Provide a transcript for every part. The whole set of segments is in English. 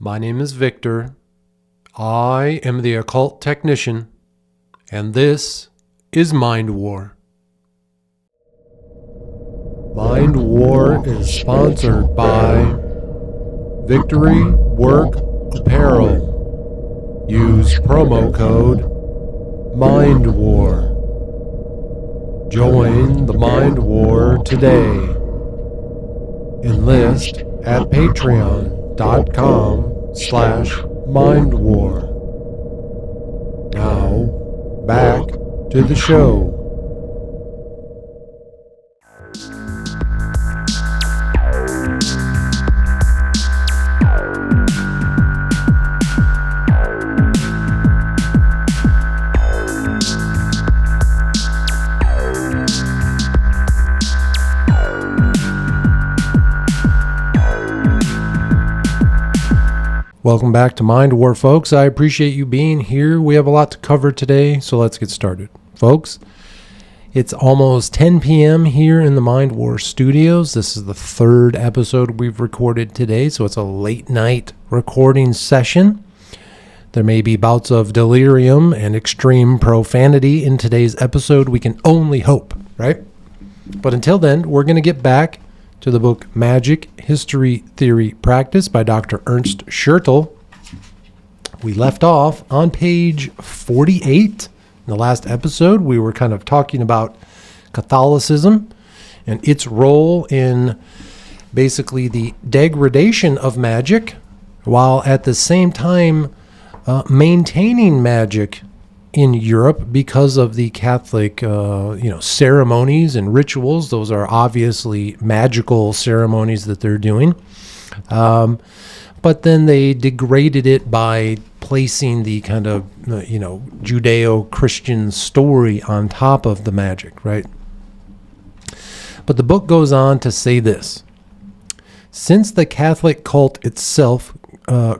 My name is Victor. I am the occult technician, and this is Mind War. Mind War is sponsored by Victory Work Apparel. Use promo code Mind War. Join the Mind War today. Enlist at patreon.com/mindwar. Now, back to the show. Welcome back to Mind War, folks. I appreciate you being here. We have a lot to cover today, so let's get started. Folks, it's almost 10 p.m. here in the Mind War studios. This is the third episode we've recorded today, so it's a late night recording session. There may be bouts of delirium and extreme profanity in today's episode. We can only hope, right? But until then, we're going to get back to the book Magic, History, Theory, Practice by Dr. Ernst Schertl. We left off on page 48. In the last episode, we were kind of talking about Catholicism and its role in basically the degradation of magic, while at the same time maintaining magic in Europe because of the Catholic, ceremonies and rituals. Those are obviously magical ceremonies that they're doing. But then they degraded it by placing the kind of, Judeo-Christian story on top of the magic, right? But the book goes on to say this. Since the Catholic cult itself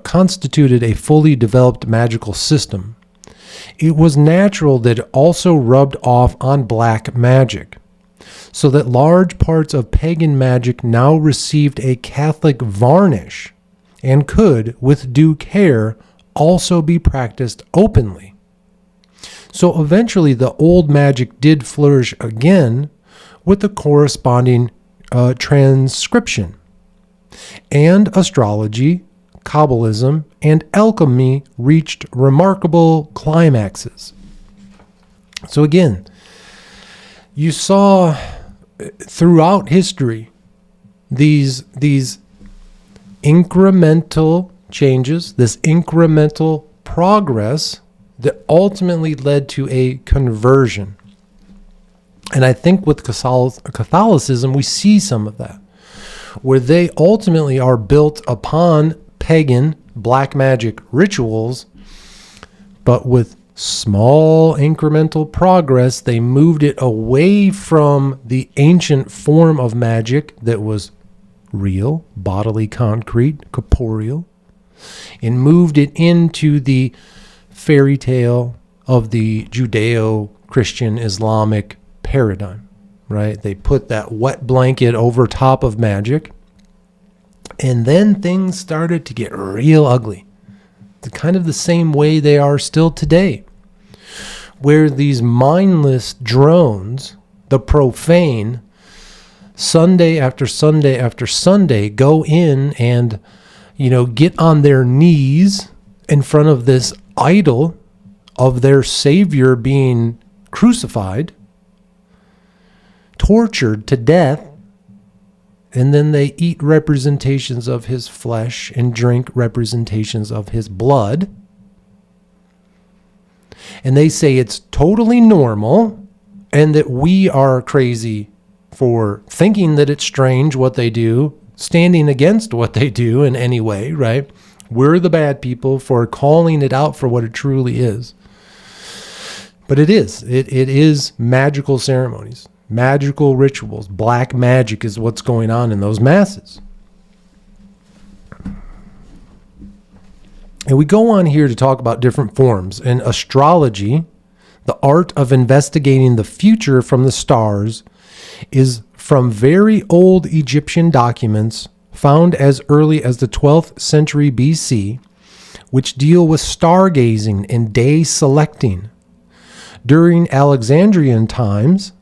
constituted a fully developed magical system, it was natural that it also rubbed off on black magic, so that large parts of pagan magic now received a Catholic varnish and could, with due care, also be practiced openly. So eventually the old magic did flourish again with the corresponding transcription, and astrology, Kabbalism, and alchemy reached remarkable climaxes. So again, you saw throughout history these incremental changes, this incremental progress that ultimately led to a conversion. And I think with Catholicism, we see some of that, where they ultimately are built upon pagan black magic rituals, but with small incremental progress, they moved it away from the ancient form of magic that was real, bodily, concrete, corporeal, and moved it into the fairy tale of the Judeo-Christian Islamic paradigm, right? They put that wet blanket over top of magic. And then things started to get real ugly. Kind of the same way they are still today, where these mindless drones, the profane, Sunday after Sunday after Sunday, go in and, get on their knees in front of this idol of their Savior being crucified, tortured to death, and then they eat representations of his flesh and drink representations of his blood. And they say it's totally normal and that we are crazy for thinking that it's strange what they do, standing against what they do in any way, right? We're the bad people for calling it out for what it truly is. But it is. It is magical ceremonies. Magical rituals. Black magic is what's going on in those masses. And we go on here to talk about different forms. In astrology, the art of investigating the future from the stars is from very old Egyptian documents found as early as the 12th century BC, which deal with stargazing and day selecting. During Alexandrian times,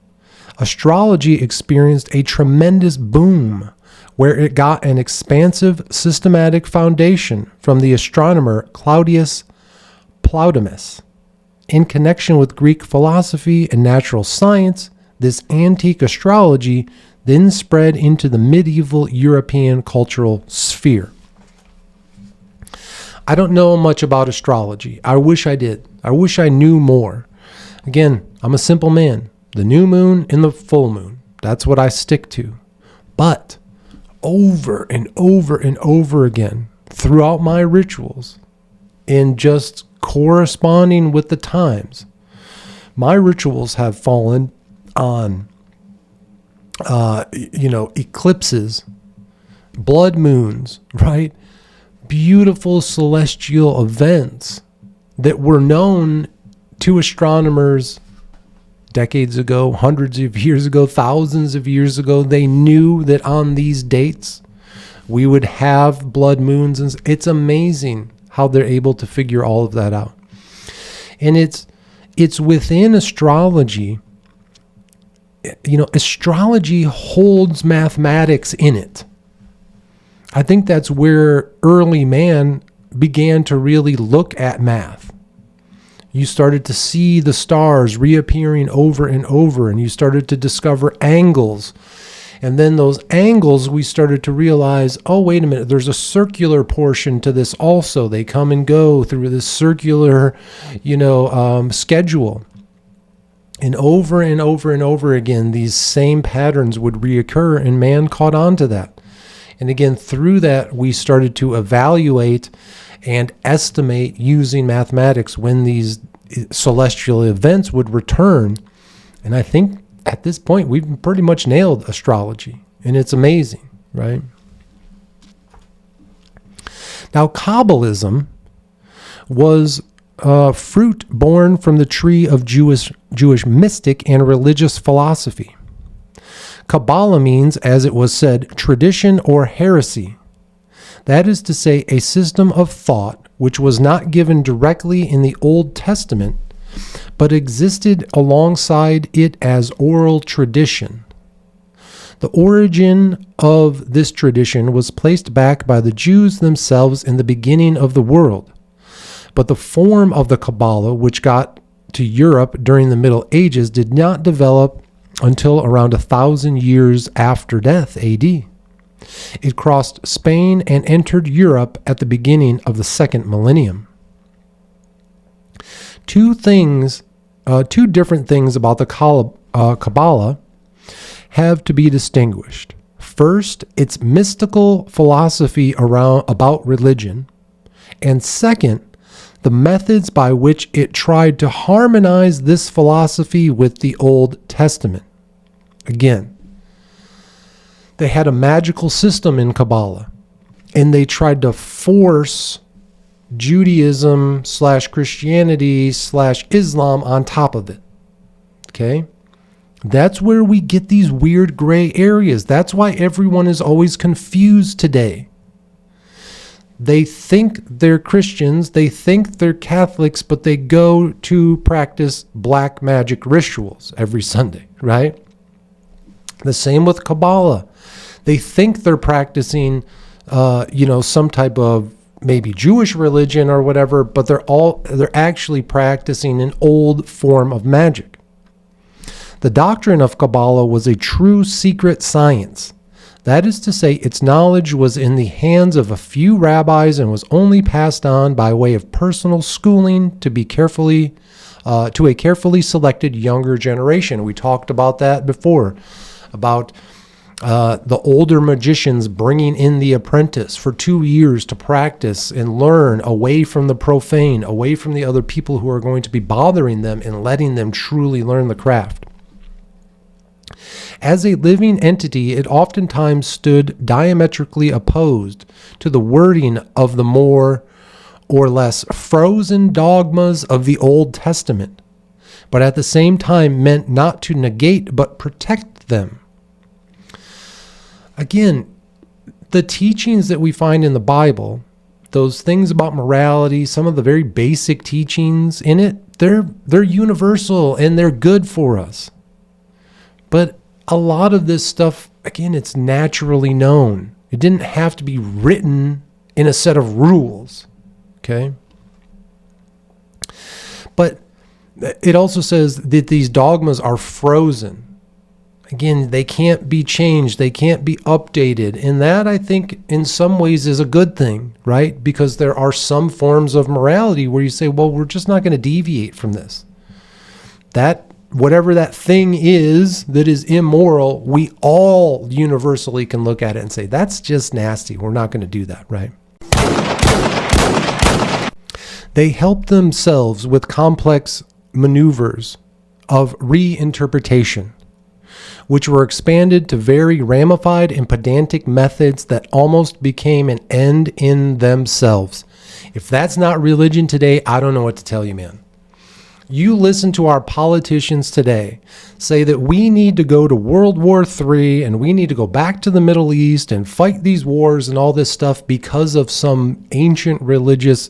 astrology experienced a tremendous boom where it got an expansive systematic foundation from the astronomer Claudius Ptolemus. In connection with Greek philosophy and natural science, this antique astrology then spread into the medieval European cultural sphere. I don't know much about astrology. I wish I did. I wish I knew more. Again, I'm a simple man. The new moon and the full moon. That's what I stick to. But over and over and over again, throughout my rituals, in just corresponding with the times, my rituals have fallen on, eclipses, blood moons, right? Beautiful celestial events that were known to astronomers decades ago, hundreds of years ago, thousands of years ago. They knew that on these dates we would have blood moons, and it's amazing how they're able to figure all of that out. And it's within astrology. Astrology holds mathematics in it. I think that's where early man began to really look at math. You started to see the stars reappearing over and over, and you started to discover angles. And then those angles, we started to realize, oh, wait a minute, there's a circular portion to this also. They come and go through this circular, schedule. And over and over and over again, these same patterns would reoccur, and man caught on to that. And again, through that, we started to evaluate and estimate using mathematics when these celestial events would return. And I think at this point, we've pretty much nailed astrology, and it's amazing, right? Now, Kabbalism was fruit born from the tree of Jewish mystic and religious philosophy. Kabbalah means, as it was said, tradition or heresy. That is to say, a system of thought which was not given directly in the Old Testament, but existed alongside it as oral tradition. The origin of this tradition was placed back by the Jews themselves in the beginning of the world. But the form of the Kabbalah, which got to Europe during the Middle Ages, did not develop until around 1,000 years after death, AD. It crossed Spain and entered Europe at the beginning of the second millennium. Two different things about the Kabbalah have to be distinguished. First, its mystical philosophy about religion, and second, the methods by which it tried to harmonize this philosophy with the Old Testament. Again, they had a magical system in Kabbalah, and they tried to force Judaism / Christianity / Islam on top of it. Okay? That's where we get these weird gray areas. That's why everyone is always confused today. They think they're Christians, they think they're Catholics, but they go to practice black magic rituals every Sunday, right? The same with Kabbalah. They think they're practicing, some type of maybe Jewish religion or whatever, but they're actually practicing an old form of magic. The doctrine of Kabbalah was a true secret science. That is to say, its knowledge was in the hands of a few rabbis and was only passed on by way of personal schooling to a carefully selected younger generation. We talked about that before, about the older magicians bringing in the apprentice for 2 years to practice and learn away from the profane, away from the other people who are going to be bothering them, and letting them truly learn the craft. As a living entity, it oftentimes stood diametrically opposed to the wording of the more or less frozen dogmas of the Old Testament, but at the same time meant not to negate but protect them. Again, the teachings that we find in the Bible, those things about morality, some of the very basic teachings in it, they're universal and they're good for us. But a lot of this stuff, again, it's naturally known. It didn't have to be written in a set of rules, okay? But it also says that these dogmas are frozen. Again, they can't be changed. They can't be updated. And that, I think, in some ways is a good thing, right? Because there are some forms of morality where you say, well, we're just not going to deviate from this. That, whatever that thing is that is immoral, we all universally can look at it and say, that's just nasty. We're not going to do that, right? They help themselves with complex maneuvers of reinterpretation, which were expanded to very ramified and pedantic methods that almost became an end in themselves. If that's not religion today, I don't know what to tell you, man. You listen to our politicians today say that we need to go to World War III and we need to go back to the Middle East and fight these wars and all this stuff because of some ancient religious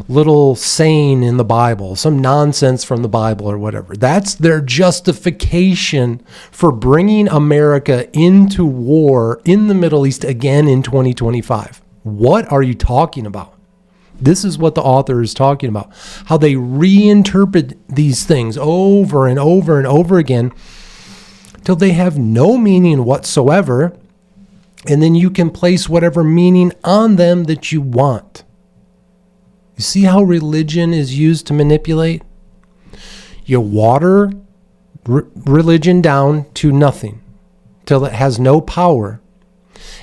little saying in the Bible, some nonsense from the Bible or whatever. That's their justification for bringing America into war in the Middle East again in 2025. What are you talking about? This is what the author is talking about, how they reinterpret these things over and over and over again till they have no meaning whatsoever, and then you can place whatever meaning on them that you want. You see how religion is used to manipulate? You water religion down to nothing till it has no power,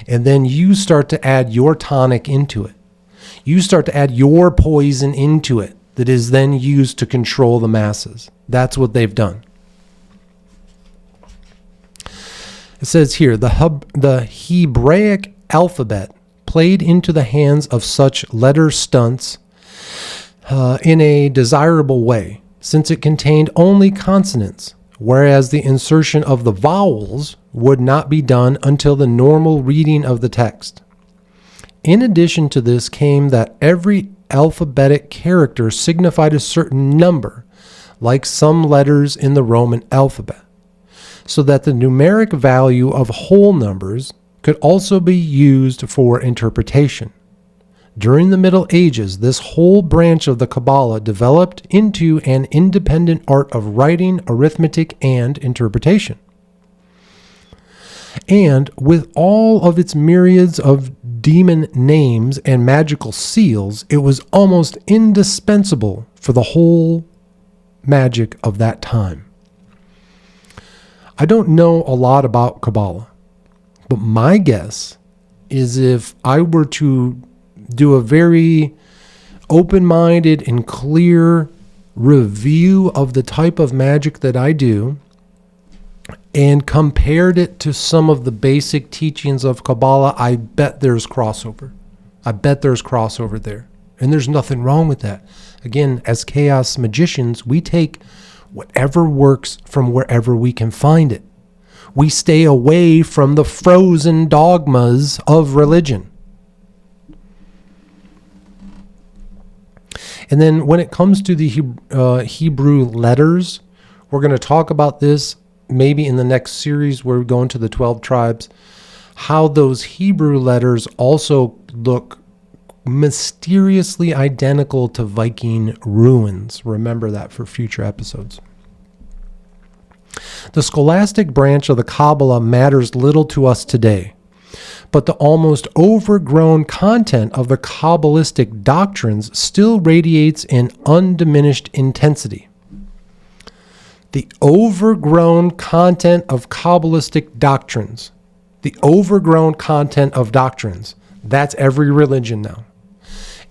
and then you start to add your tonic into it. You start to add your poison into it that is then used to control the masses. That's what they've done. It says here, the Hebraic alphabet played into the hands of such letter stunts in a desirable way, since it contained only consonants, whereas the insertion of the vowels would not be done until the normal reading of the text. In addition to this came that every alphabetic character signified a certain number, like some letters in the Roman alphabet, so that the numeric value of whole numbers could also be used for interpretation. During the Middle Ages, this whole branch of the Kabbalah developed into an independent art of writing, arithmetic, and interpretation. And with all of its myriads of demon names and magical seals, it was almost indispensable for the whole magic of that time. I don't know a lot about Kabbalah, but my guess is if I were to do a very open-minded and clear review of the type of magic that I do and compared it to some of the basic teachings of Kabbalah, I bet there's crossover. I bet there's crossover there. And there's nothing wrong with that. Again, as chaos magicians, we take whatever works from wherever we can find it. We stay away from the frozen dogmas of religion. And then when it comes to the Hebrew letters, we're going to talk about this maybe in the next series where we go into the 12 tribes, how those Hebrew letters also look mysteriously identical to Viking ruins. Remember that for future episodes. The scholastic branch of the Kabbalah matters little to us today, but the almost overgrown content of the Kabbalistic doctrines still radiates in undiminished intensity. The overgrown content of Kabbalistic doctrines, that's every religion now.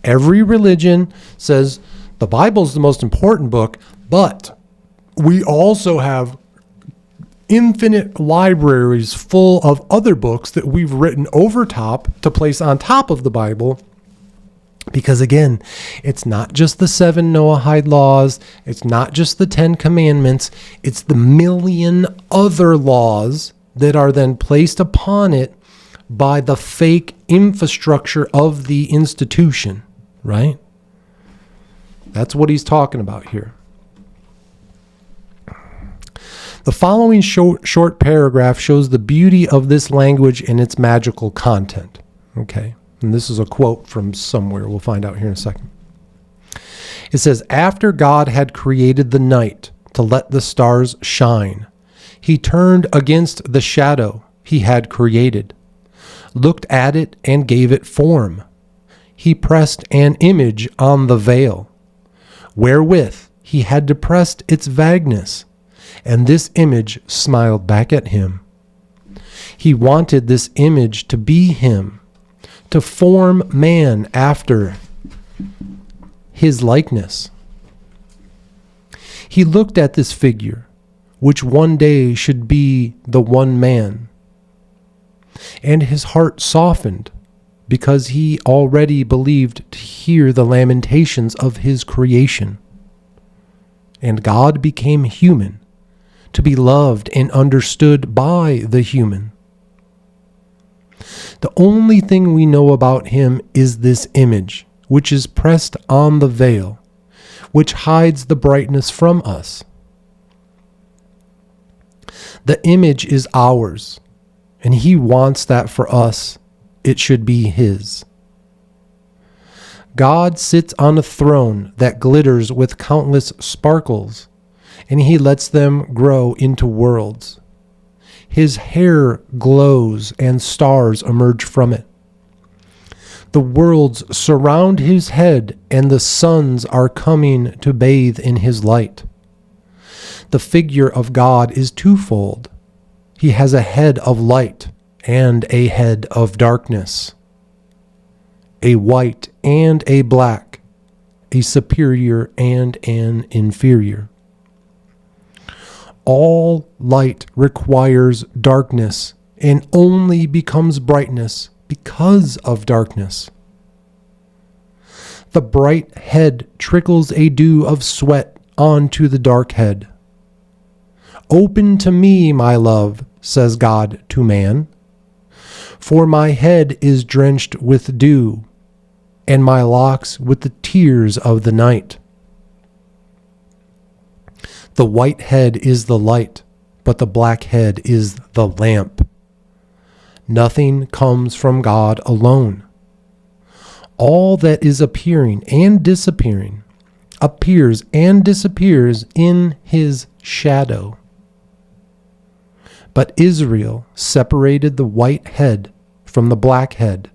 Every religion says the Bible's the most important book, but we also have infinite libraries full of other books that we've written over top to place on top of the Bible. Because again, it's not just the 7 Noahide laws, it's not just the 10 commandments, it's the million other laws that are then placed upon it by the fake infrastructure of the institution, right? That's what he's talking about here. The following short paragraph shows the beauty of this language and its magical content. Okay, and this is a quote from somewhere. We'll find out here in a second. It says, after God had created the night to let the stars shine, he turned against the shadow he had created, looked at it and gave it form. He pressed an image on the veil, wherewith he had depressed its vagueness, and this image smiled back at him. He wanted this image to be him, to form man after his likeness. He looked at this figure, which one day should be the one man, and his heart softened, because he already believed to hear the lamentations of his creation. And God became human, to be loved and understood by the human. The only thing we know about him is this image, which is pressed on the veil, which hides the brightness from us. The image is ours, and he wants that for us. It should be his. God sits on a throne that glitters with countless sparkles, and he lets them grow into worlds. His hair glows and stars emerge from it. The worlds surround his head, and the suns are coming to bathe in his light. The figure of God is twofold. He has a head of light and a head of darkness, a white and a black, a superior and an inferior. All light requires darkness and only becomes brightness because of darkness. The bright head trickles a dew of sweat onto the dark head. Open to me, my love, says God to man, for my head is drenched with dew, and my locks with the tears of the night. The white head is the light, but the black head is the lamp. Nothing comes from God alone. All that is appearing and disappearing appears and disappears in his shadow. But Israel separated the white head from the black head,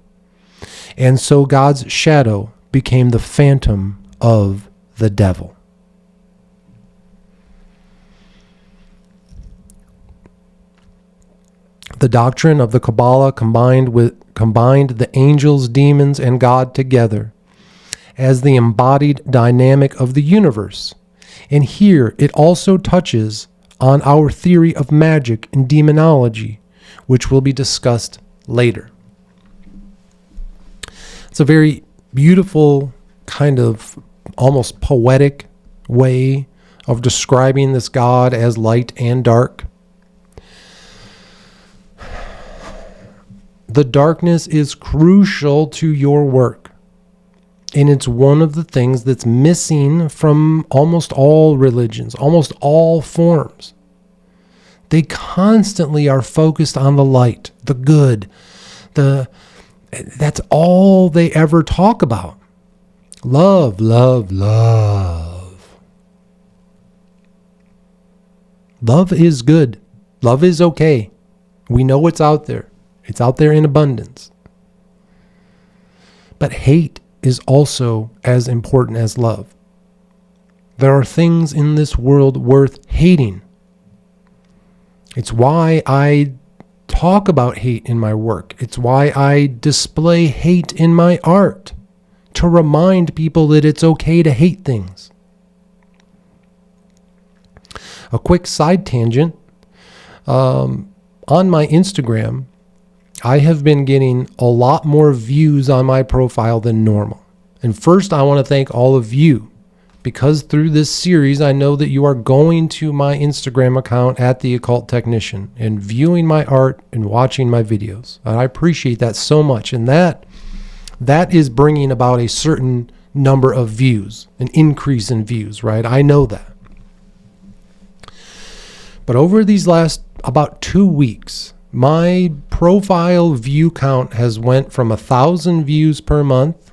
and so God's shadow became the phantom of the devil. The doctrine of the Kabbalah combined the angels, demons, and God together as the embodied dynamic of the universe. And here it also touches on our theory of magic and demonology, which will be discussed later. It's a very beautiful, kind of almost poetic way of describing this God as light and dark. The darkness is crucial to your work, and it's one of the things that's missing from almost all religions, almost all forms. They constantly are focused on the light, the good, that's all they ever talk about. Love, love, love. Love is good. Love is okay. We know it's out there. It's out there in abundance. But hate is also as important as love. There are things in this world worth hating. It's why I talk about hate in my work. It's why I display hate in my art, to remind people that it's okay to hate things. A quick side tangent. On my Instagram, I have been getting a lot more views on my profile than normal. And first, I want to thank all of you because through this series, I know that you are going to my Instagram account at The Occult Technician and viewing my art and watching my videos. And I appreciate that so much. And that is bringing about a certain number of views, an increase in views, right? I know that. But over these last about 2 weeks, my profile view count has went from 1,000 views per month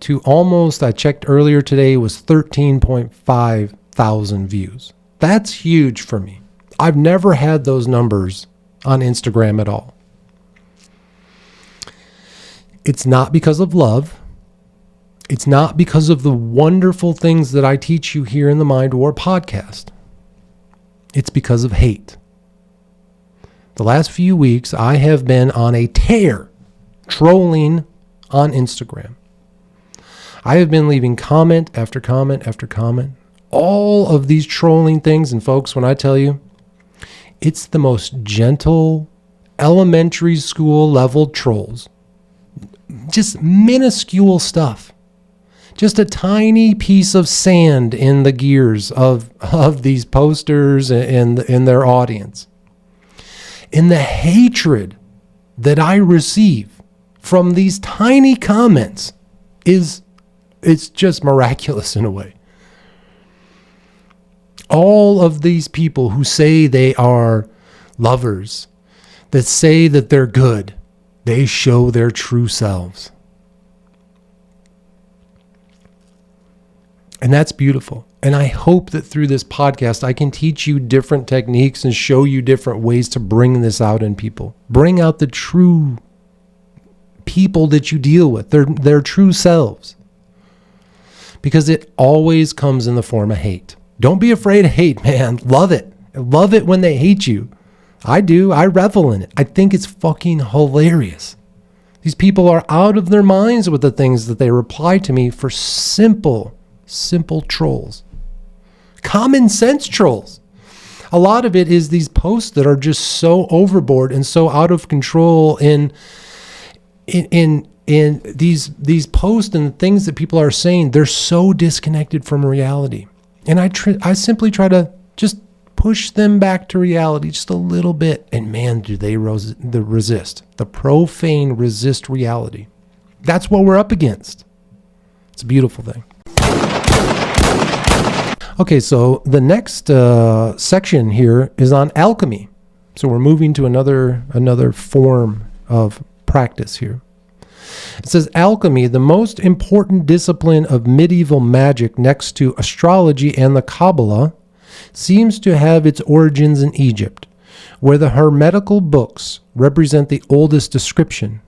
to almost, I checked earlier today, was 13.5 thousand views. That's huge for me. I've never had those numbers on Instagram at all. It's not because of love. It's not because of the wonderful things that I teach you here in the Mind War podcast. It's because of hate. The last few weeks, I have been on a tear trolling on Instagram. I have been leaving comment after comment after comment. All of these trolling things, and folks, when I tell you, it's the most gentle, elementary school level trolls. Just minuscule stuff. Just a tiny piece of sand in the gears of these posters and in their audience. And the hatred that I receive from these tiny comments it's just miraculous in a way. All of these people who say they are lovers, that say that they're good, they show their true selves. And that's beautiful. And I hope that through this podcast, I can teach you different techniques and show you different ways to bring this out in people. Bring out the true people that you deal with, their true selves. Because it always comes in the form of hate. Don't be afraid of hate, man. Love it. Love it when they hate you. I do. I revel in it. I think it's fucking hilarious. These people are out of their minds with the things that they reply to me for simple trolls. Common sense trolls. A lot of it is these posts that are just so overboard and so out of control in these posts and things that people are saying. They're so disconnected from reality. And I simply try to just push them back to reality just a little bit. And man, do they resist. The profane resist reality. That's what we're up against. It's a beautiful thing. Okay, so the next section here is on alchemy. So we're moving to another form of practice here. It says alchemy, the most important discipline of medieval magic next to astrology and the Kabbalah, seems to have its origins in Egypt, where the Hermetical books represent the oldest description.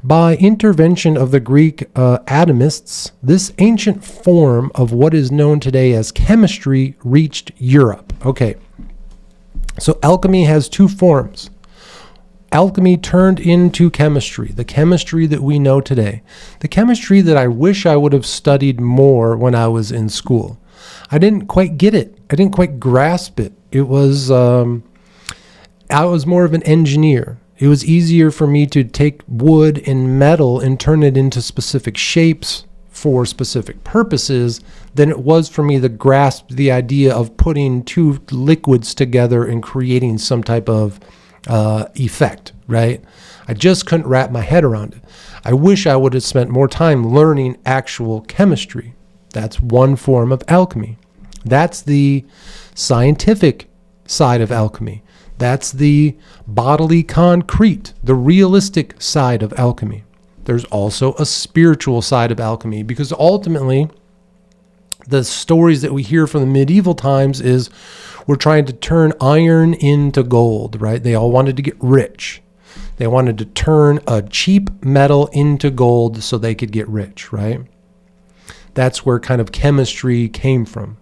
By intervention of the Greek atomists, this ancient form of what is known today as chemistry reached Europe. Okay, so alchemy has two forms. Alchemy turned into chemistry, the chemistry that we know today. The chemistry that I wish I would have studied more when I was in school. I didn't quite get it. I didn't quite grasp it. It was, I was more of an engineer. It was easier for me to take wood and metal and turn it into specific shapes for specific purposes than it was for me to grasp the idea of putting two liquids together and creating some type of effect, right? I just couldn't wrap my head around it. I wish I would have spent more time learning actual chemistry. That's one form of alchemy. That's the scientific side of alchemy. That's the bodily concrete, the realistic side of alchemy. There's also a spiritual side of alchemy, because ultimately the stories that we hear from the medieval times is we're trying to turn iron into gold, right? They all wanted to get rich. They wanted to turn a cheap metal into gold so they could get rich, right? That's where kind of chemistry came from.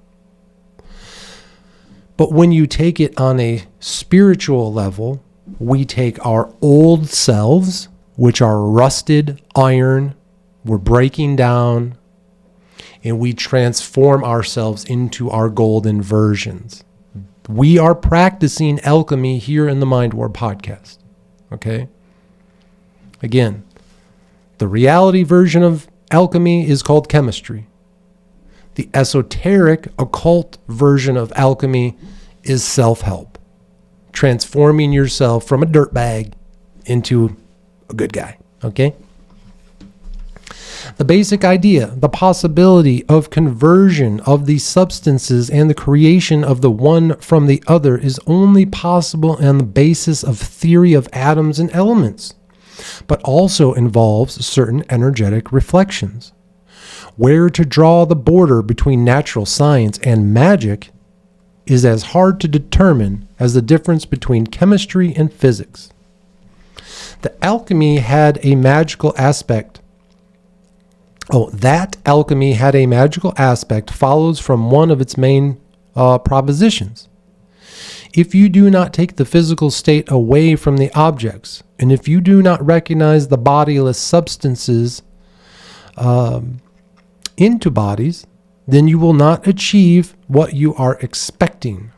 But when you take it on a spiritual level, we take our old selves, which are rusted iron, we're breaking down, and we transform ourselves into our golden versions. We are practicing alchemy here in the Mind War podcast. Okay? Again, the reality version of alchemy is called chemistry. The esoteric, occult version of alchemy is self-help, transforming yourself from a dirtbag into a good guy, okay? The basic idea, the possibility of conversion of these substances and the creation of the one from the other is only possible on the basis of theory of atoms and elements, but also involves certain energetic reflections. Where to draw the border between natural science and magic is as hard to determine as the difference between chemistry and physics. The alchemy had a magical aspect. That alchemy had a magical aspect follows from one of its main propositions. If you do not take the physical state away from the objects, and if you do not recognize the bodiless substances into bodies, then you will not achieve what you are expecting.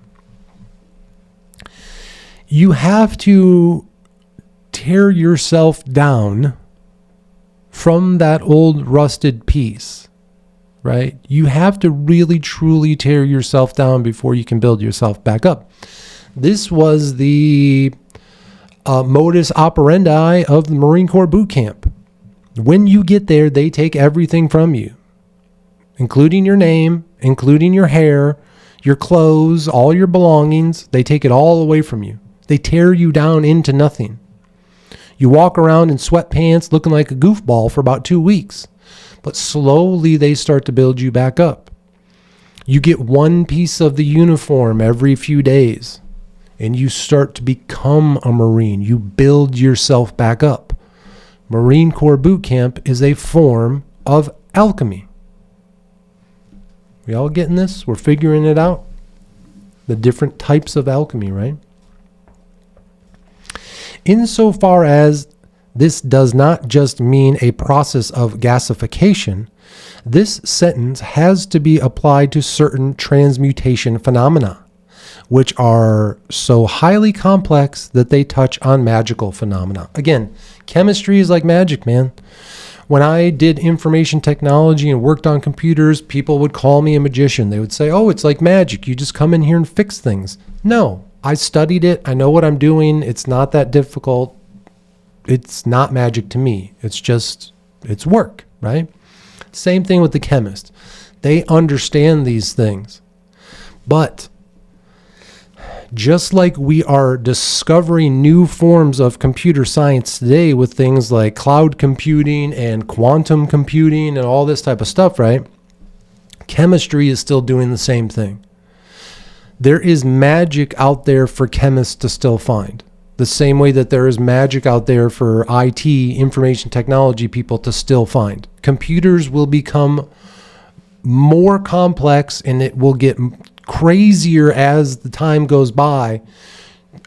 You have to tear yourself down from that old rusted piece, right? You have to really truly tear yourself down before you can build yourself back up. This was the modus operandi of the Marine Corps boot camp. When you get there, they take everything from you, including your name, including your hair, your clothes, all your belongings. They take it all away from you. They tear you down into nothing. You walk around in sweatpants looking like a goofball for about 2 weeks, but slowly they start to build you back up. You get one piece of the uniform every few days, and you start to become a Marine. You build yourself back up. Marine Corps boot camp is a form of alchemy. We all getting this? We're figuring it out? The different types of alchemy, right? Insofar as this does not just mean a process of gasification, this sentence has to be applied to certain transmutation phenomena, which are so highly complex that they touch on magical phenomena. Again, chemistry is like magic, man. When I did information technology and worked on computers, people would call me a magician. They would say, oh, it's like magic. You just come in here and fix things. No. I studied it. I know what I'm doing. It's not that difficult. It's not magic to me. It's work, right? Same thing with the chemist. They understand these things. But just like we are discovering new forms of computer science today with things like cloud computing and quantum computing and all this type of stuff, right? Chemistry is still doing the same thing. There is magic out there for chemists to still find. The same way that there is magic out there for IT, information technology people to still find. Computers will become more complex and it will get crazier as the time goes by.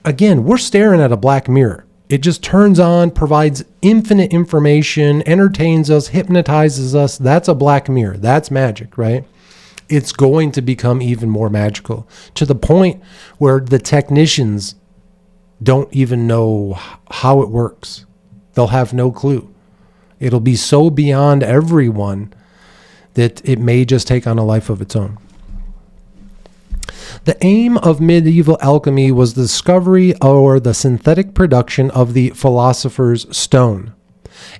Again, we're staring at a black mirror. It just turns on, provides infinite information, entertains us, hypnotizes us. That's a black mirror. That's magic, right? It's going to become even more magical to the point where the technicians don't even know how it works. They'll have no clue. It'll be so beyond everyone that it may just take on a life of its own. The aim of medieval alchemy was the discovery or the synthetic production of the philosopher's stone,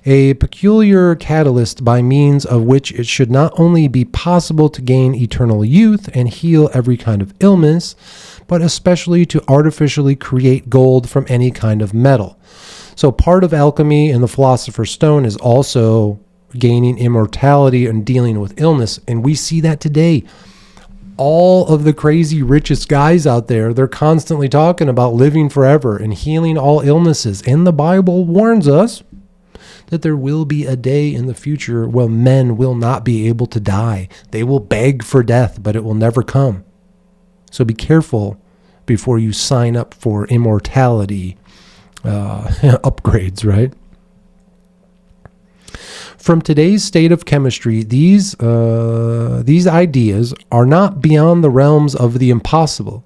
a peculiar catalyst by means of which it should not only be possible to gain eternal youth and heal every kind of illness, but especially to artificially create gold from any kind of metal. So part of alchemy and the philosopher's stone is also gaining immortality and dealing with illness. And we see that today. All of the crazy richest guys out there, they're constantly talking about living forever and healing all illnesses. And the Bible warns us that there will be a day in the future where men will not be able to die. They will beg for death, but it will never come. So be careful before you sign up for immortality upgrades, right? From today's state of chemistry, these ideas are not beyond the realms of the impossible,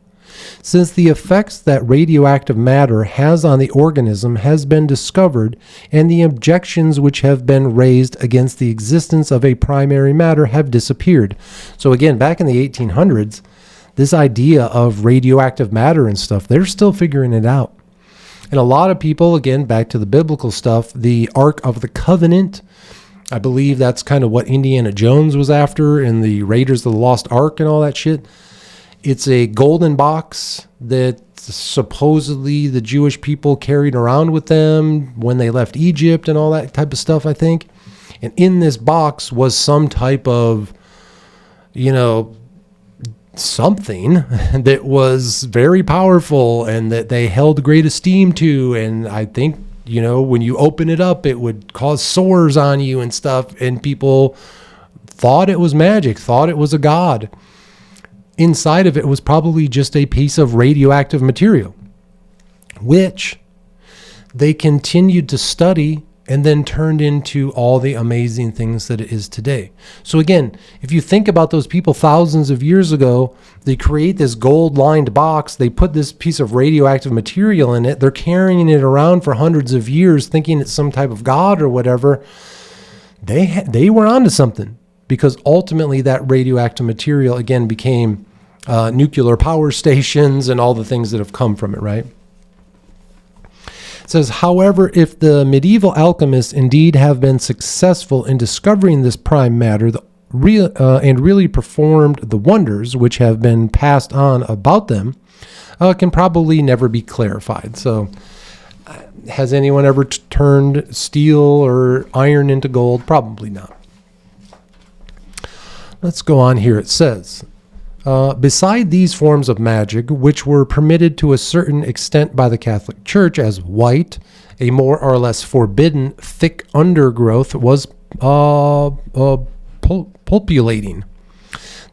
since the effects that radioactive matter has on the organism has been discovered and the objections which have been raised against the existence of a primary matter have disappeared. So again, back in the 1800s, this idea of radioactive matter and stuff, they're still figuring it out. And a lot of people, again, back to the biblical stuff, the Ark of the Covenant, I believe that's kind of what Indiana Jones was after in the Raiders of the Lost Ark and all that shit. It's a golden box that supposedly the Jewish people carried around with them when they left Egypt and all that type of stuff, I think. And in this box was some type of, something that was very powerful and that they held great esteem to. And I think, when you open it up, it would cause sores on you and stuff. And people thought it was magic, thought it was a god. Inside of it was probably just a piece of radioactive material, which they continued to study and then turned into all the amazing things that it is today. So again, if you think about those people thousands of years ago, they create this gold-lined box, they put this piece of radioactive material in it, they're carrying it around for hundreds of years thinking it's some type of god or whatever. They were onto something, because ultimately that radioactive material, again, became nuclear power stations and all the things that have come from it, right? It says, however, if the medieval alchemists indeed have been successful in discovering this prime matter and really performed the wonders which have been passed on about them, can probably never be clarified. So has anyone ever turned steel or iron into gold? Probably not. Let's go on here. It says, beside these forms of magic, which were permitted to a certain extent by the Catholic Church as white, a more or less forbidden thick undergrowth was pulpulating.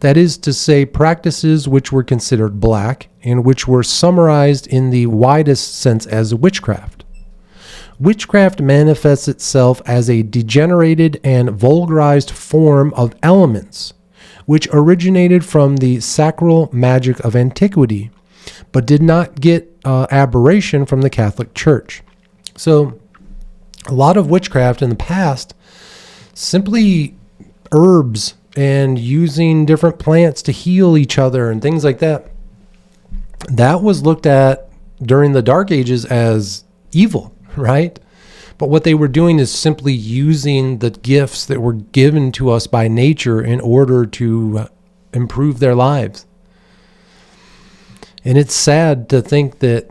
That is to say, practices which were considered black and which were summarized in the widest sense as witchcraft. Witchcraft manifests itself as a degenerated and vulgarized form of elements, which originated from the sacral magic of antiquity, but did not get aberration from the Catholic Church. So a lot of witchcraft in the past, simply herbs and using different plants to heal each other and things like that, that was looked at during the Dark Ages as evil, right? But what they were doing is simply using the gifts that were given to us by nature in order to improve their lives. And it's sad to think that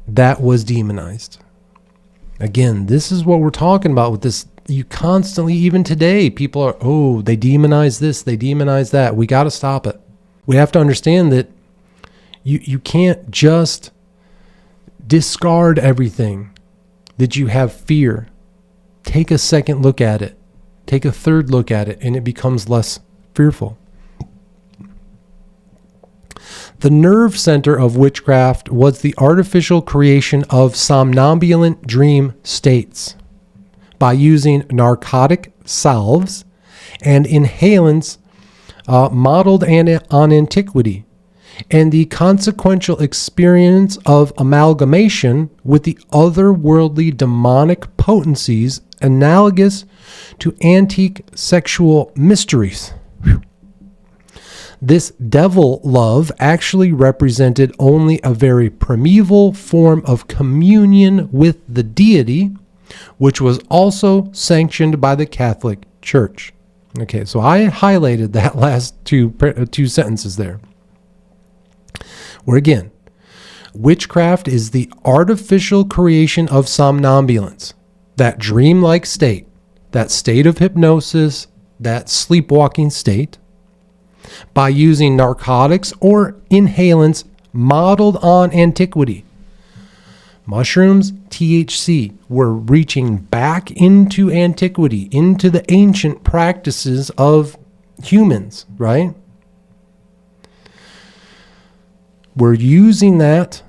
that was demonized. Again, this is what we're talking about with this. You constantly, even today, people are, they demonize this, they demonize that. We got to stop it. We have to understand that you can't just discard everything that you have fear. Take a second look at it. Take a third look at it, and it becomes less fearful. The nerve center of witchcraft was the artificial creation of somnambulant dream states by using narcotic salves and inhalants modeled on antiquity, and the consequential experience of amalgamation with the otherworldly demonic potencies analogous to antique sexual mysteries. This devil love actually represented only a very primeval form of communion with the deity, which was also sanctioned by the Catholic Church. Okay, so I highlighted that last two sentences there. Where again, witchcraft is the artificial creation of somnambulance, that dreamlike state, that state of hypnosis, that sleepwalking state, by using narcotics or inhalants modeled on antiquity. Mushrooms, THC, were reaching back into antiquity, into the ancient practices of humans, right? We're using that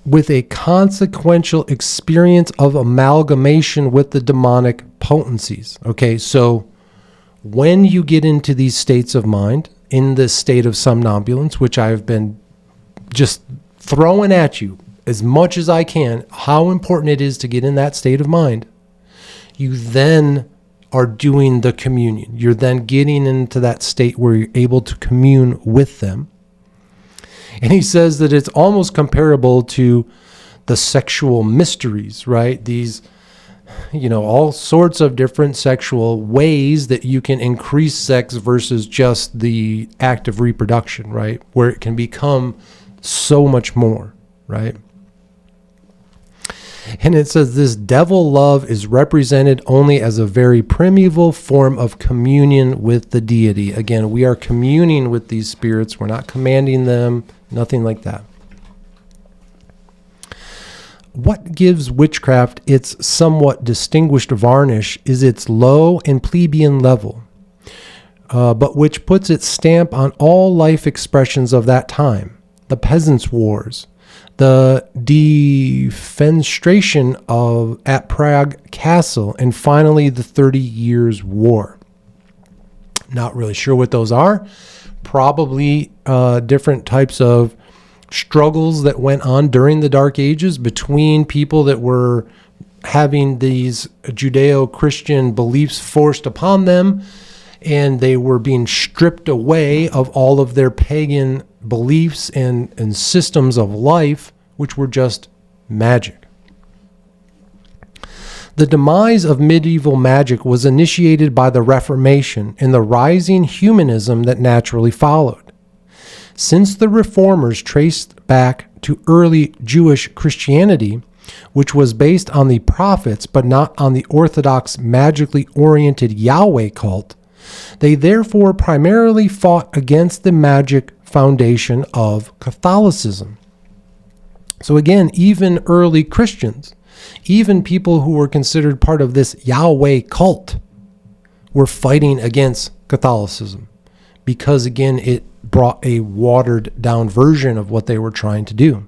with a consequential experience of amalgamation with the demonic potencies. Okay, so when you get into these states of mind, in this state of somnambulance, which I've been just throwing at you as much as I can, how important it is to get in that state of mind, you then are doing the communion. You're then getting into that state where you're able to commune with them. And he says that it's almost comparable to the sexual mysteries, right? These, all sorts of different sexual ways that you can increase sex versus just the act of reproduction, right? Where it can become so much more, right? And it says this devil love is represented only as a very primeval form of communion with the deity. Again, we are communing with these spirits. We're not commanding them, nothing like that. What gives witchcraft its somewhat distinguished varnish is its low and plebeian level, but which puts its stamp on all life expressions of that time. The peasants' wars, the defenestration at Prague Castle, and finally the 30 Years' War. Not really sure what those are. Probably different types of struggles that went on during the Dark Ages between people that were having these Judeo-Christian beliefs forced upon them, and they were being stripped away of all of their pagan beliefs and systems of life, which were just magic. The demise of medieval magic was initiated by the Reformation and the rising humanism that naturally followed. Since the reformers traced back to early Jewish Christianity, which was based on the prophets but not on the orthodox magically oriented Yahweh cult, they therefore primarily fought against the magic foundation of Catholicism. So again, even early Christians, even people who were considered part of this Yahweh cult, were fighting against Catholicism because, again, it brought a watered down version of what they were trying to do.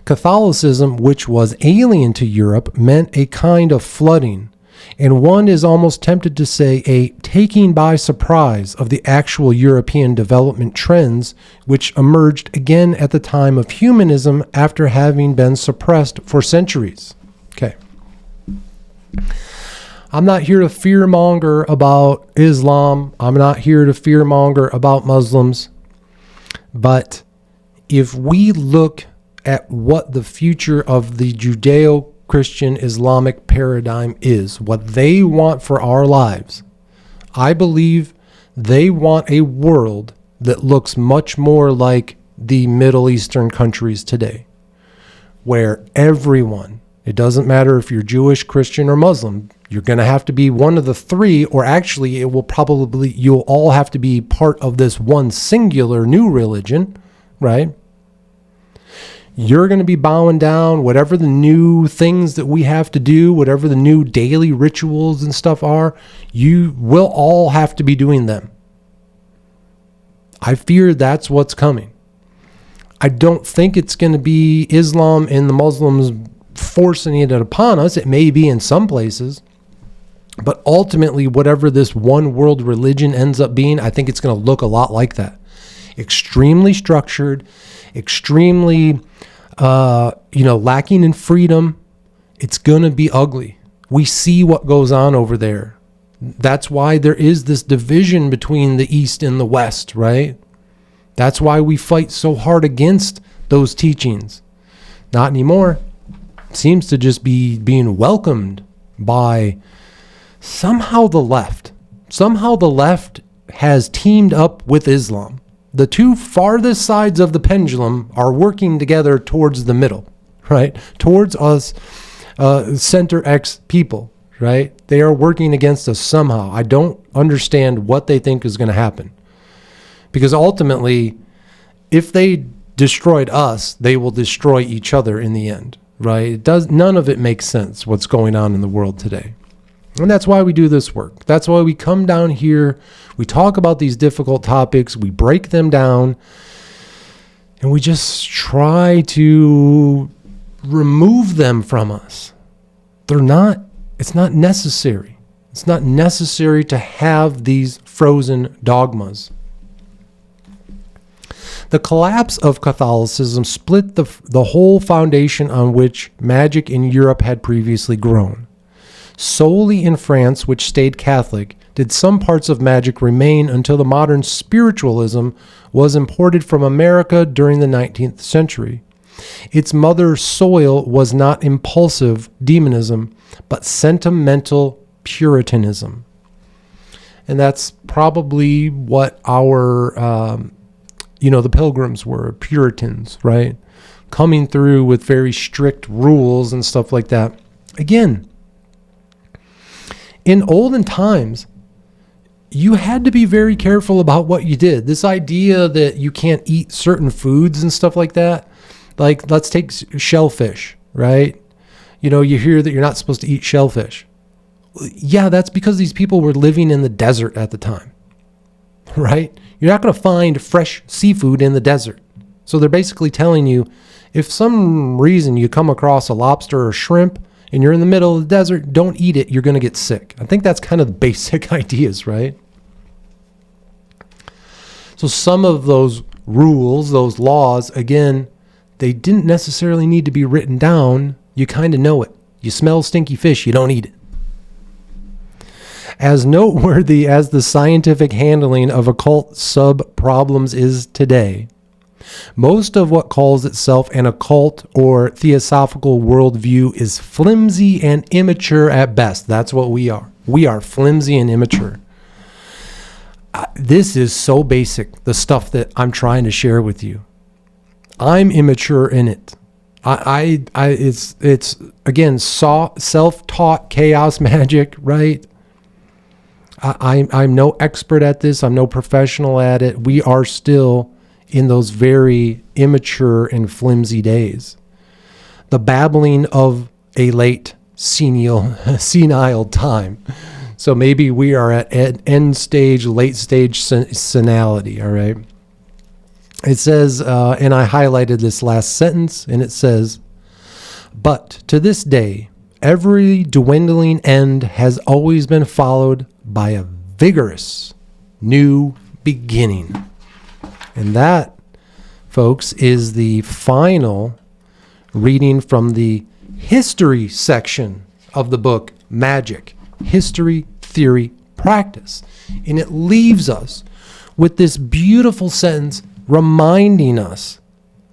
Catholicism, which was alien to Europe, meant a kind of flooding, and one is almost tempted to say a taking by surprise of the actual European development trends, which emerged again at the time of humanism after having been suppressed for centuries. Okay. I'm not here to fearmonger about Islam. I'm not here to fearmonger about Muslims. But if we look at what the future of the Judeo-Christian Islamic paradigm is, what they want for our lives, I believe they want a world that looks much more like the Middle Eastern countries today, where everyone, it doesn't matter if you're Jewish, Christian, or Muslim, you're going to have to be one of the three, or actually you'll all have to be part of this one singular new religion, right? You're going to be bowing down whatever the new things that we have to do, whatever the new daily rituals and stuff are, you will all have to be doing them. I fear that's what's coming. I don't think it's going to be Islam and the Muslims forcing it upon us. It may be in some places. But ultimately, whatever this one world religion ends up being, I think it's going to look a lot like that. Extremely structured, extremely, lacking in freedom. It's going to be ugly. We see what goes on over there. That's why there is this division between the East and the West, right? That's why we fight so hard against those teachings. Not anymore. Seems to just be being welcomed by somehow the left. Somehow the left has teamed up with Islam. The two farthest sides of the pendulum are working together towards the middle, right? Towards us, center X people, right? They are working against us somehow. I don't understand what they think is going to happen. Because ultimately, if they destroyed us, they will destroy each other in the end, right? None of it makes sense, what's going on in the world today. And that's why we do this work. That's why we come down here, we talk about these difficult topics, we break them down, and we just try to remove them from us. It's not necessary. It's not necessary to have these frozen dogmas. The collapse of Catholicism split the whole foundation on which magic in Europe had previously grown. Solely in France, which stayed Catholic, did some parts of magic remain until the modern spiritualism was imported from America during the 19th century. Its mother soil was not impulsive demonism, but sentimental Puritanism. And that's probably what our, the Pilgrims were, Puritans, right? Coming through with very strict rules and stuff like that. Again, in olden times, you had to be very careful about what you did. This idea that you can't eat certain foods and stuff like that, like let's take shellfish, right? You hear that you're not supposed to eat shellfish. Yeah, that's because these people were living in the desert at the time, right? You're not going to find fresh seafood in the desert. So they're basically telling you, if some reason you come across a lobster or shrimp and you're in the middle of the desert, don't eat it. You're going to get sick. I think that's kind of the basic ideas, right? So some of those rules, those laws, again, they didn't necessarily need to be written down. You kind of know it. You smell stinky fish, you don't eat it. As noteworthy as the scientific handling of occult sub-problems is today, most of what calls itself an occult or theosophical worldview is flimsy and immature at best. That's what we are. We are flimsy and immature. This is so basic, the stuff that I'm trying to share with you. I'm immature in it. It's again, self-taught chaos magic, right? I'm no expert at this. I'm no professional at it. We are still in those very immature and flimsy days. The babbling of a late senile time. So maybe we are at end stage, late stage senility, all right? It says, and I highlighted this last sentence, and it says, but to this day, every dwindling end has always been followed by a vigorous new beginning. And that, folks, is the final reading from the history section of the book, Magic, History, Theory, Practice. And it leaves us with this beautiful sentence reminding us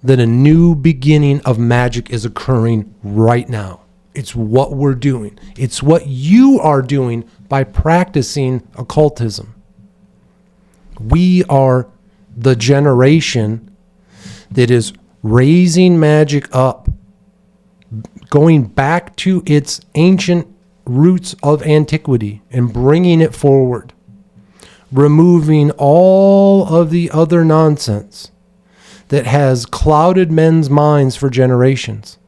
that a new beginning of magic is occurring right now. It's what we're doing. It's what you are doing by practicing occultism. We are the generation that is raising magic up, going back to its ancient roots of antiquity and bringing it forward, removing all of the other nonsense that has clouded men's minds for generations.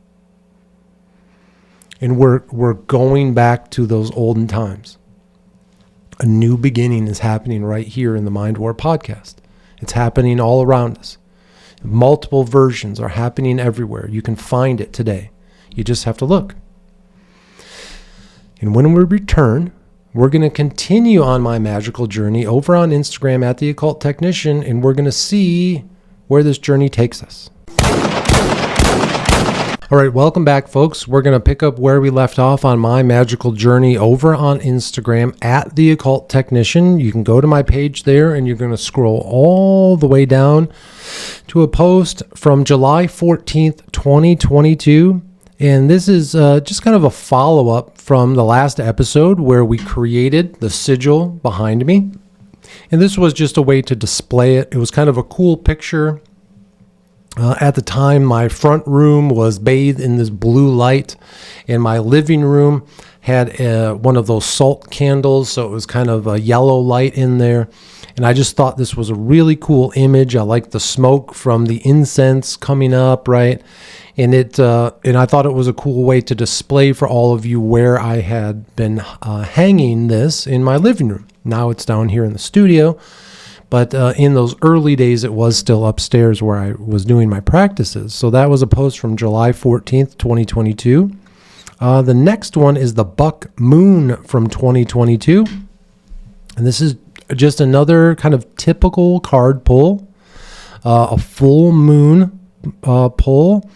And we're going back to those olden times. A new beginning is happening right here in the Mind War podcast. It's happening all around us. Multiple versions are happening everywhere. You can find it today. You just have to look. And when we return, we're going to continue on my magical journey over on Instagram at The Occult Technician, and we're going to see where this journey takes us. All right, welcome back, folks. We're going to pick up where we left off on my magical journey over on Instagram at The Occult Technician. You can go to my page there, and you're going to scroll all the way down to a post from July 14th, 2022. And this is just kind of a follow-up from the last episode where we created the sigil behind me. And this was just a way to display it. It was kind of a cool picture. At the time, my front room was bathed in this blue light, and my living room had one of those salt candles, so it was kind of a yellow light in there. And I just thought this was a really cool image. I liked the smoke from the incense coming up, right? And I thought it was a cool way to display for all of you where I had been hanging this in my living room. Now it's down here in the studio. But in those early days, it was still upstairs where I was doing my practices. So that was a post from July 14th, 2022. The next one is the Buck Moon from 2022. And this is just another kind of typical card pull. a full moon pull.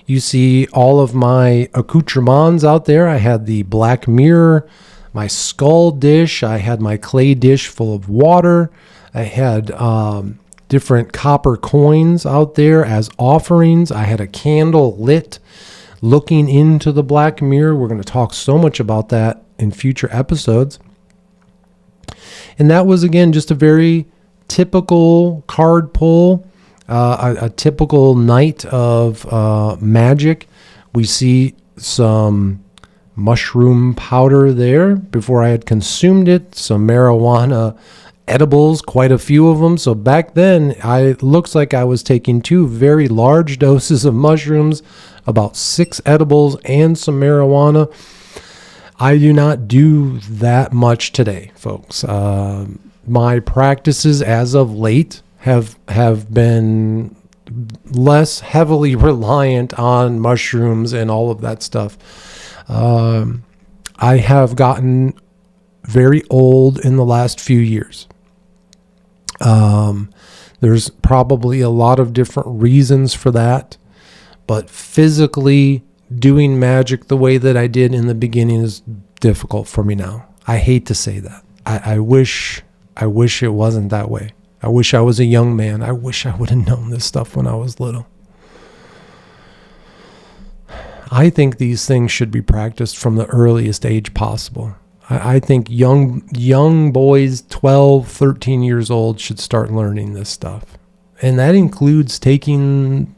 You see all of my accoutrements out there. I had the black mirror, my skull dish. I had my clay dish full of water. I had different copper coins out there as offerings. I had a candle lit looking into the black mirror. We're going to talk so much about that in future episodes. And that was, again, just a very typical card pull, a typical night of magic. We see some mushroom powder there before I had consumed it, some marijuana edibles, quite a few of them. So back then, it looks like I was taking 2 very large doses of mushrooms, about 6 edibles, and some marijuana. I do not do that much today, folks. My practices as of late have been less heavily reliant on mushrooms and all of that stuff. I have gotten very old in the last few years. There's probably a lot of different reasons for that, but physically doing magic the way that I did in the beginning is difficult for me now. I hate to say that. I wish it wasn't that way. I wish I was a young man. I wish I would have known this stuff when I was little. I think these things should be practiced from the earliest age possible. I think young boys, 12, 13 years old, should start learning this stuff. And that includes taking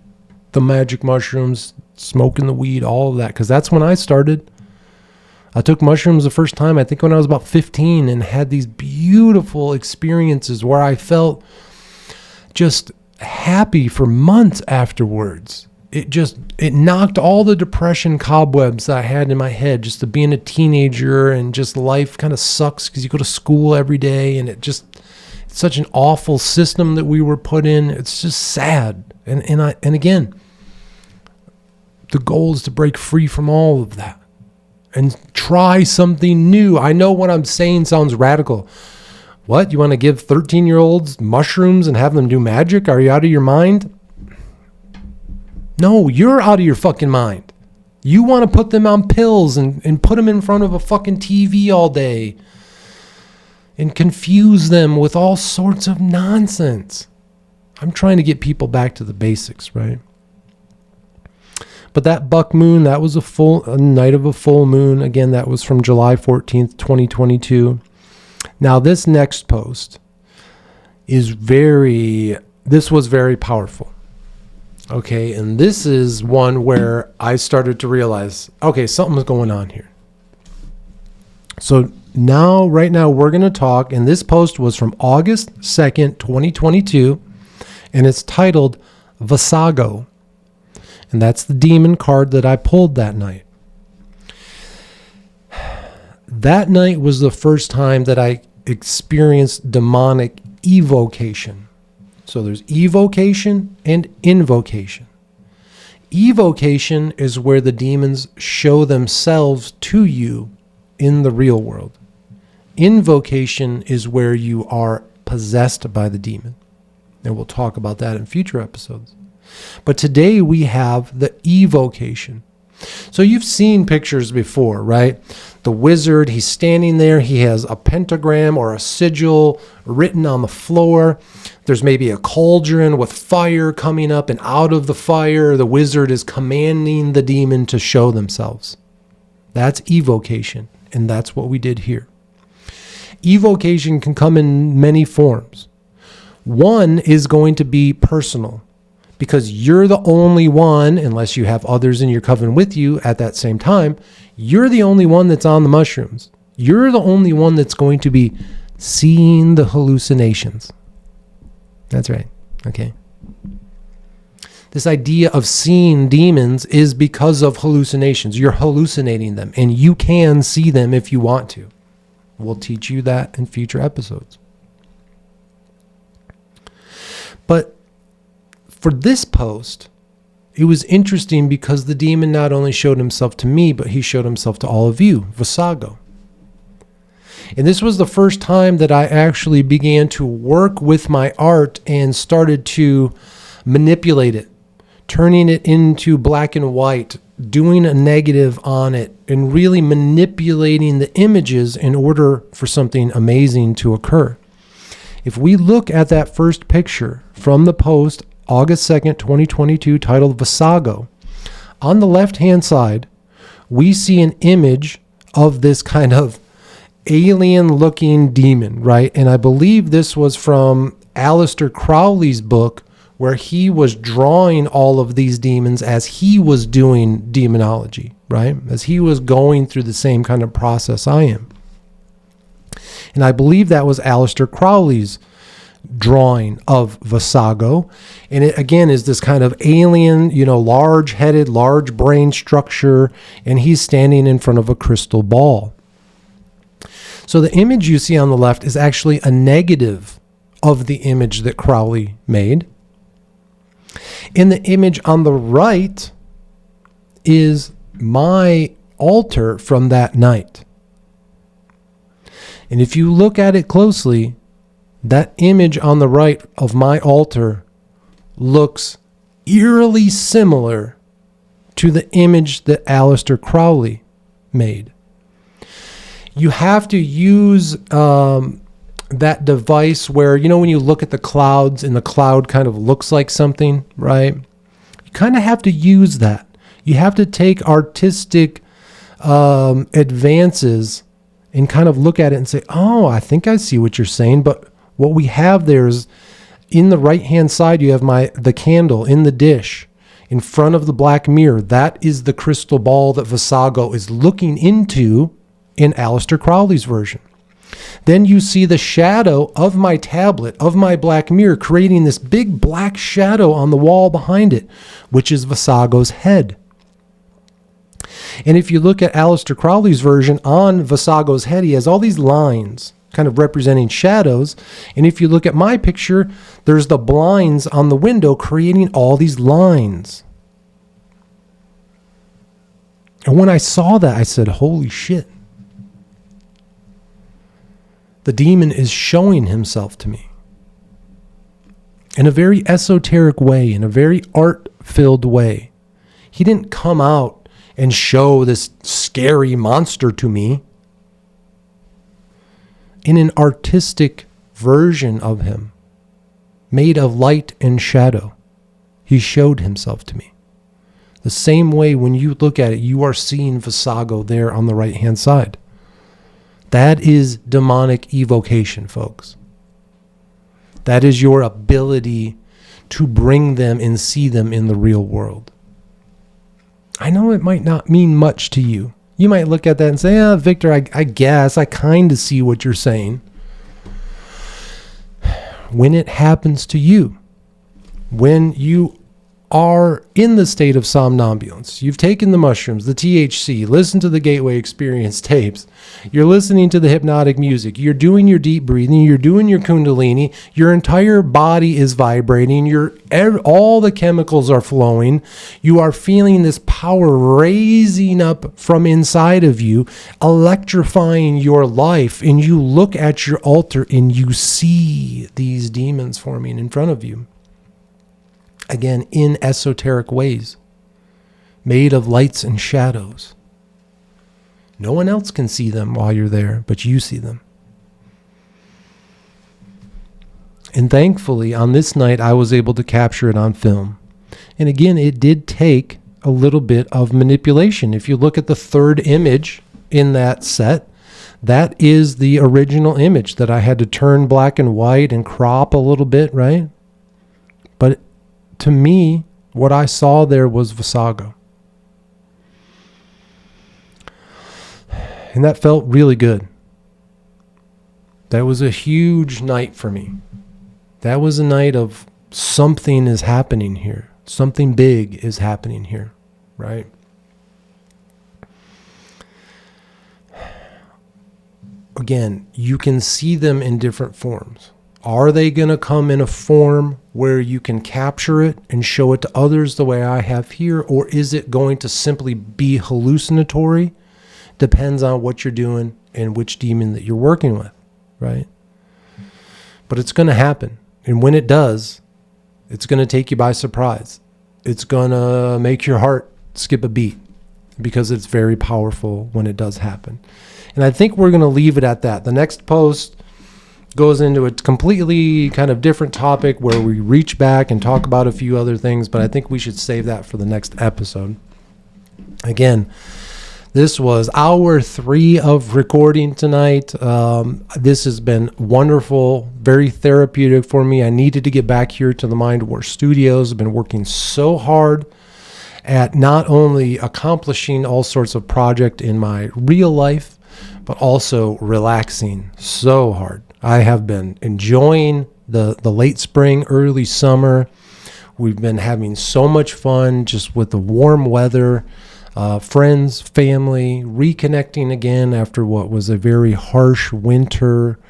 the magic mushrooms, smoking the weed, all of that, because that's when I started. I took mushrooms the first time, I think when I was about 15, and had these beautiful experiences where I felt just happy for months afterwards. It knocked all the depression cobwebs that I had in my head just to being a teenager, and just life kind of sucks because you go to school every day, and it's such an awful system that we were put in. It's just sad. And again, the goal is to break free from all of that and try something new. I know what I'm saying sounds radical. What? You want to give 13-year-olds mushrooms and have them do magic? Are you out of your mind? No, you're out of your fucking mind. You want to put them on pills and put them in front of a fucking TV all day and confuse them with all sorts of nonsense. I'm trying to get people back to the basics, right? But that buck moon, that was a night of a full moon. Again, that was from July 14th, 2022. Now, this next post was very powerful. Okay, and this is one where I started to realize, okay, something's going on here. So right now, we're going to talk, and this post was from August 2nd, 2022, and it's titled Vasago. And that's the demon card that I pulled that night. That night was the first time that I experienced demonic evocation. So there's evocation and invocation. Evocation is where the demons show themselves to you in the real world. Invocation is where you are possessed by the demon. And we'll talk about that in future episodes. But today we have the evocation. So you've seen pictures before, right? The wizard, he's standing there. He has a pentagram or a sigil written on the floor. There's maybe a cauldron with fire coming up, and out of the fire, the wizard is commanding the demon to show themselves. That's evocation, and that's what we did here. Evocation can come in many forms. One is going to be personal, because you're the only one, unless you have others in your coven with you at that same time, you're the only one that's on the mushrooms. You're the only one that's going to be seeing the hallucinations. That's right. Okay. This idea of seeing demons is because of hallucinations. You're hallucinating them, and you can see them if you want to. We'll teach you that in future episodes. But for this post, it was interesting because the demon not only showed himself to me, but he showed himself to all of you, Vasago. And this was the first time that I actually began to work with my art and started to manipulate it, turning it into black and white, doing a negative on it, and really manipulating the images in order for something amazing to occur. If we look at that first picture from the post, August 2nd, 2022, titled Visago, on the left-hand side, we see an image of this kind of alien-looking demon, right? And I believe this was from Aleister Crowley's book, where he was drawing all of these demons as he was doing demonology, right? As he was going through the same kind of process I am. And I believe that was Aleister Crowley's drawing of Visago. And it, again, is this kind of alien, large-headed, large brain structure, and he's standing in front of a crystal ball. So the image you see on the left is actually a negative of the image that Crowley made. In the image on the right is my altar from that night. And if you look at it closely, that image on the right of my altar looks eerily similar to the image that Aleister Crowley made. You have to use that device where, when you look at the clouds and the cloud kind of looks like something, right? You kind of have to use that. You have to take artistic advances and kind of look at it and say, oh, I think I see what you're saying. But what we have there is, in the right-hand side, you have the candle in the dish in front of the black mirror. That is the crystal ball that Visago is looking into in Aleister Crowley's version. Then you see the shadow of my tablet, of my black mirror, creating this big black shadow on the wall behind it, which is Visago's head. And if you look at Aleister Crowley's version, on Visago's head, he has all these lines kind of representing shadows. And if you look at my picture, there's the blinds on the window creating all these lines. And when I saw that, I said, holy shit. The demon is showing himself to me in a very esoteric way, in a very art-filled way. He didn't come out and show this scary monster to me. In an artistic version of him, made of light and shadow, he showed himself to me. The same way when you look at it, you are seeing Visago there on the right-hand side. That is demonic evocation, folks. That is your ability to bring them and see them in the real world. I know it might not mean much to you. You might look at that and say, Victor, I guess I kind of see what you're saying. When it happens to you, when you are in the state of somnambulance, you've taken the mushrooms, the THC, listen to the Gateway Experience tapes, you're listening to the hypnotic music, you're doing your deep breathing, you're doing your kundalini, your entire body is vibrating, all the chemicals are flowing, you are feeling this power raising up from inside of you, electrifying your life, and you look at your altar and you see these demons forming in front of you. Again, in esoteric ways, made of lights and shadows. No one else can see them while you're there, but you see them. And thankfully, on this night, I was able to capture it on film. And again, it did take a little bit of manipulation. If you look at the third image in that set, that is the original image that I had to turn black and white and crop a little bit, right? But to me, what I saw there was Visago. And that felt really good. That was a huge night for me. That was a night of something is happening here. Something big is happening here, right? Again, you can see them in different forms. Are they going to come in a form where you can capture it and show it to others the way I have here? Or is it going to simply be hallucinatory? Depends on what you're doing and which demon that you're working with, right? But it's going to happen. And when it does, it's going to take you by surprise. It's going to make your heart skip a beat because it's very powerful when it does happen. And I think we're going to leave it at that. The next post goes into a completely kind of different topic where we reach back and talk about a few other things, but I think we should save that for the next episode. Again, this was hour 3 of recording tonight. This has been wonderful, very therapeutic for me. I needed to get back here to the Mind War Studios. I've been working so hard at not only accomplishing all sorts of projects in my real life, but also relaxing so hard. I have been enjoying the late spring, early summer. We've been having so much fun just with the warm weather, friends, family, reconnecting again after what was a very harsh winter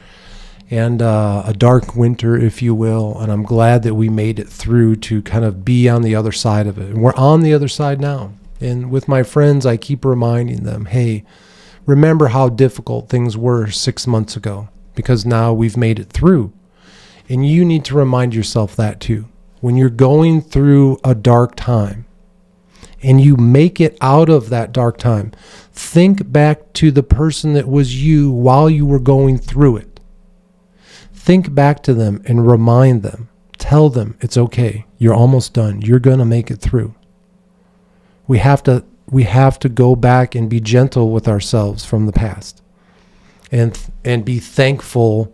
and a dark winter, if you will. And I'm glad that we made it through to kind of be on the other side of it. And we're on the other side now. And with my friends, I keep reminding them, hey, remember how difficult things were 6 months ago, because now we've made it through. And you need to remind yourself that too. When you're going through a dark time and you make it out of that dark time, think back to the person that was you while you were going through it. Think back to them and remind them. Tell them it's okay. You're almost done. You're going to make it through. We have to go back and be gentle with ourselves from the past and be thankful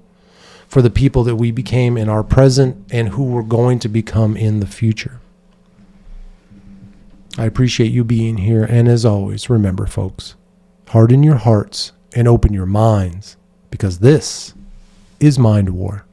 for the people that we became in our present and who we're going to become in the future. I appreciate you being here. And as always, remember, folks, harden your hearts and open your minds, because this is Mind War.